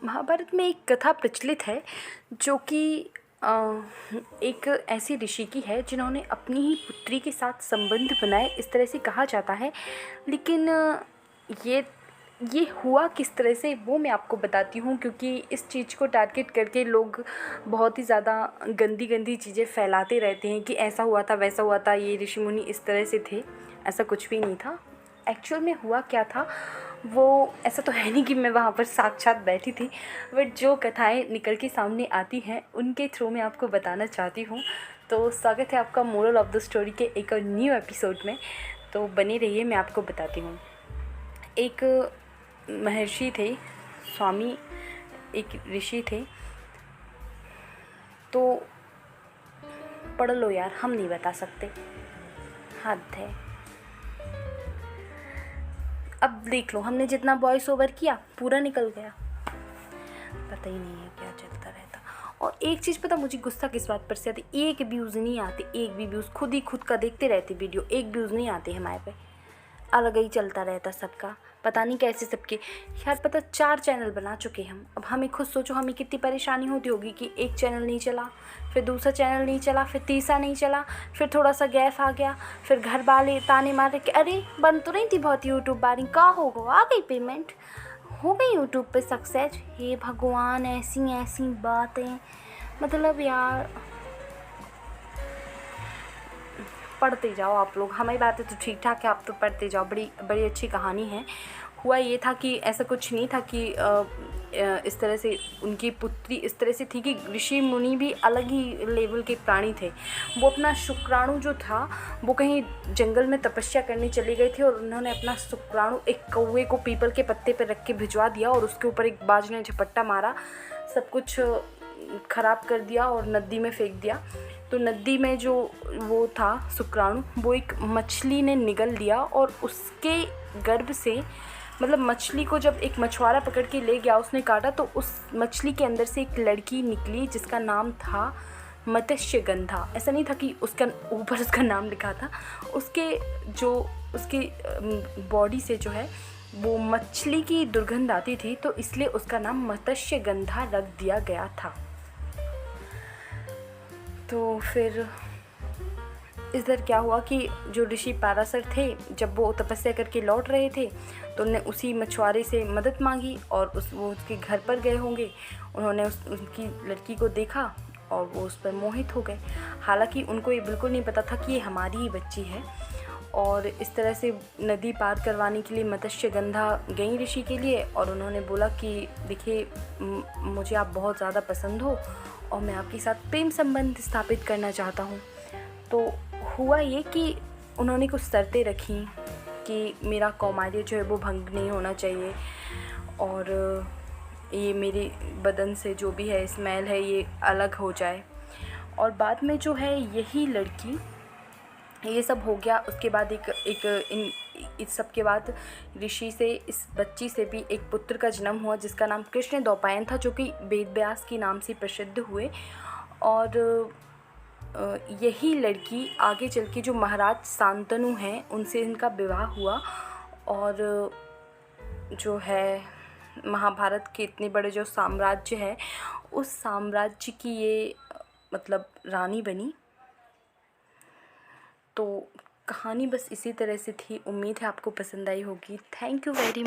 महाभारत में एक कथा प्रचलित है जो कि एक ऐसी ऋषि की है जिन्होंने अपनी ही पुत्री के साथ संबंध बनाए, इस तरह से कहा जाता है। लेकिन ये ये हुआ किस तरह से वो मैं आपको बताती हूँ, क्योंकि इस चीज़ को टारगेट करके लोग बहुत ही ज़्यादा गंदी गंदी चीज़ें फैलाते रहते हैं कि ऐसा हुआ था, वैसा हुआ था, ये ऋषि मुनि इस तरह से थे। ऐसा कुछ भी नहीं था। एक्चुअल में हुआ क्या था, वो ऐसा तो है नहीं कि मैं वहाँ पर साक्षात बैठी थी, बट जो कथाएं निकल के सामने आती हैं उनके थ्रू मैं आपको बताना चाहती हूँ। तो स्वागत है आपका मोरल ऑफ द स्टोरी के एक न्यू एपिसोड में। तो बने रहिए, मैं आपको बताती हूँ। एक महर्षि थे, स्वामी एक ऋषि थे। तो पढ़ लो यार, हम नहीं बता सकते, हद है। अब देख लो, हमने जितना वॉइस ओवर किया पूरा निकल गया, पता ही नहीं है क्या चलता रहता। और एक चीज़ पता मुझे गुस्सा किस बात पर से आती, एक व्यूज़ नहीं आते, एक भी व्यूज़ खुद का देखते रहते वीडियो, एक व्यूज़ नहीं आते हमारे पे, अलग ही चलता रहता सबका, पता नहीं कैसे सबके। यार पता 4 चैनल बना चुके हम। अब हमें खुद सोचो हमें कितनी परेशानी होती होगी कि एक चैनल नहीं चला, फिर दूसरा चैनल नहीं चला, फिर तीसरा नहीं चला, फिर थोड़ा सा गैप आ गया, फिर घर वाले ताने मारे कि अरे बन तो नहीं थी बहुत यूट्यूब बारी, का हो गया, आ गई पेमेंट, हो गई यूट्यूब पे सक्सेस। हे भगवान, ऐसी ऐसी बातें, मतलब यार पढ़ते जाओ आप लोग, हमारी बातें तो ठीक ठाक है, आप तो पढ़ते जाओ। बड़ी बड़ी अच्छी कहानी है। हुआ ये था कि ऐसा कुछ नहीं था कि इस तरह से उनकी पुत्री इस तरह से थी कि ऋषि मुनि भी अलग ही लेवल के प्राणी थे। वो अपना शुक्राणु जो था वो कहीं जंगल में तपस्या करने चले गए थे और उन्होंने अपना शुक्राणु एक कौवे को पीपल के पत्ते पर रख के भिजवा दिया और उसके ऊपर एक बाज ने झपट्टा मारा, सब कुछ ख़राब कर दिया और नदी में फेंक दिया। तो नदी में जो वो था शुक्राणु, वो एक मछली ने निगल लिया और उसके गर्भ से, मतलब मछली को जब एक मछुआरा पकड़ के ले गया, उसने काटा तो उस मछली के अंदर से एक लड़की निकली जिसका नाम था मत्स्यगंधा। ऐसा नहीं था कि उसका ऊपर उसका नाम लिखा था, उसके बॉडी से जो है वो मछली की दुर्गंध आती थी, तो इसलिए उसका नाम मत्स्यगंधा रख दिया गया था। तो फिर इधर क्या हुआ कि जो ऋषि पाराशर थे, जब वो तपस्या करके लौट रहे थे तो उन्होंने उसी मछुआरे से मदद मांगी और वो उसके घर पर गए होंगे। उन्होंने उनकी लड़की को देखा और वो उस पर मोहित हो गए। हालांकि उनको ये बिल्कुल नहीं पता था कि ये हमारी ही बच्ची है। और इस तरह से नदी पार करवाने के लिए मत्स्यगंधा गई ऋषि के लिए और उन्होंने बोला कि देखिए मुझे आप बहुत ज़्यादा पसंद हो और मैं आपके साथ प्रेम संबंध स्थापित करना चाहता हूँ। तो हुआ ये कि उन्होंने कुछ शर्तें रखी कि मेरा कौमार्य जो है वो भंग नहीं होना चाहिए और ये मेरे बदन से जो भी है स्मेल है ये अलग हो जाए। और बाद में जो है यही लड़की, ये सब हो गया। उसके बाद इस सब के बाद ऋषि से इस बच्ची से भी एक पुत्र का जन्म हुआ जिसका नाम कृष्ण द्वैपायन था, जो कि वेद व्यास के नाम से प्रसिद्ध हुए। और यही लड़की आगे चल के जो महाराज शांतनु हैं उनसे इनका विवाह हुआ और जो है महाभारत के इतने बड़े जो साम्राज्य है उस साम्राज्य की ये मतलब रानी बनी। तो कहानी बस इसी तरह से थी। उम्मीद है आपको पसंद आई होगी। Thank you very